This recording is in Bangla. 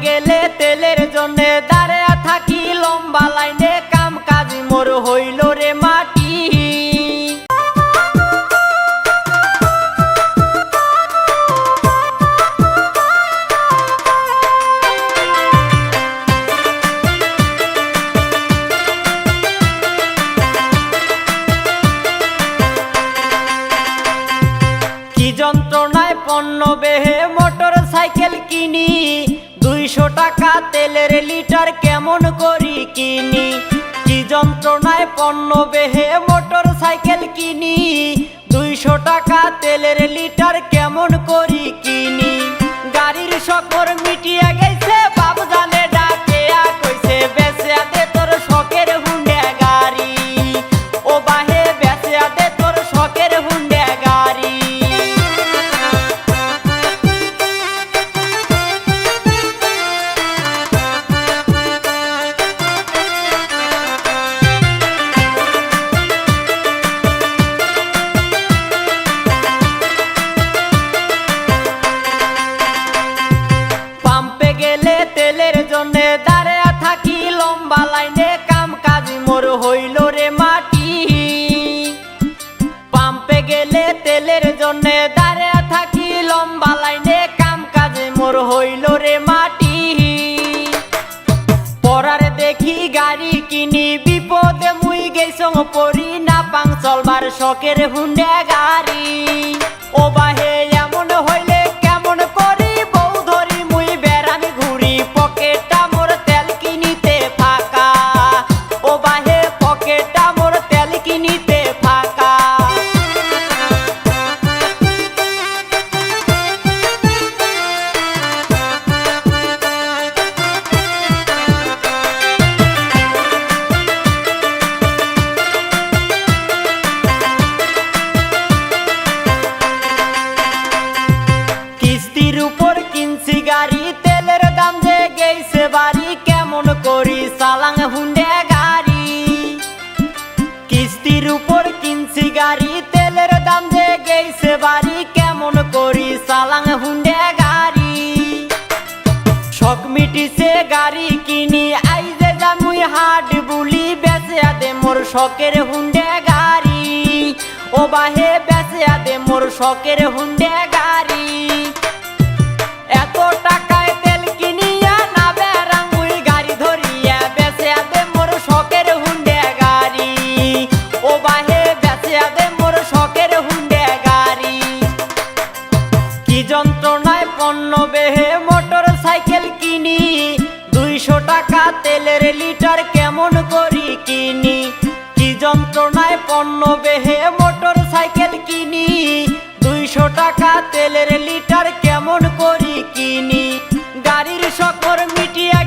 গেলে তেলের জন্যে দাঁড়িয়ে থাকি লম্বা লাইনে, কাম কাজ মোর হইল রে মাটি। কি যন্ত্রণায় পণ্য বেহে মোটর সাইকেল কিনি, 200 টাকা তেলের লিটার কেমন করি কিনি। কি যন্ত্রণায় পণ্য বেহে মোটর সাইকেল কিনি, 200 টাকা তেলের লিটার কেমন করি কিনি। গাড়ির শখর মিটিয়া গেছে বাপ জানে ডাকে কইছে বেচে দে তোর শখের হুন্ডা গাড়ি, ও বাহে বেচে দে তোর শখের হুন্ডা গাড়ি। তেলের জন্যে দাঁড়িয়ে থাকি লম্বা লাইনে, কাম কাজ মোর হইল রে মাটি। পাম্পে গেলে তেলের জন্যে দাঁড়িয়ে থাকি লম্বা লাইনে, কাম কাজ মোর হইল রে মাটি। পরার দেখি গাড়ি কিনি, বিপদে মুই গেছো পরি না পাং চলবার শখের হুন্ডা গাড়ি, ও বাহে এমন হইলে কেমন করি বউ ধরি মুই বেড়ামি ঘুরি, পকেটটা মোর তেল কিনিতে ফাঁকা, ও বাহে পকেটটা মোর তেল কিনিতে ফাঁকা। কিস্তির উপর কিনছি গাড়ি, তেলের দাম যে গেছে বাড়ি, কেমন করি চালাং হুন্ডা গাড়ি। কিস্তির উপর কিনছি গাড়ি, তেলের দাম যে গেছে বাড়ি, কেমন করি চালাং হুন্ডা গাড়ি। শখ মিটিছে গাড়ি কিনি, আইজে জামুই হাট বুলি, বেচে দে মোর শখের হুন্ডা গাড়ি, ও বাহে বেচে দে মোর শখের হুন্ডা গাড়ি। এত টাকায় তেল কিনিয়া না বেড়াং মুই গাড়ি ধরিয়া, বেচে দে মোর শখের হুন্ডা গাড়ি, ও বাহে বেচে দে মোর শখের হুন্ডা গাড়ি। কি যন্ত্রণায় পণ্য বেহে মোটর সাইকেল কিনি, 200 টাকা তেলের লিটার কেমন করি কিনি। কি যন্ত্রণায় পণ্য বেহে মোটর সাইকেল কিনি, 200 টাকা তেলের লিটার কেমন করি কিনি। গাড়ির শখর মিটিয়া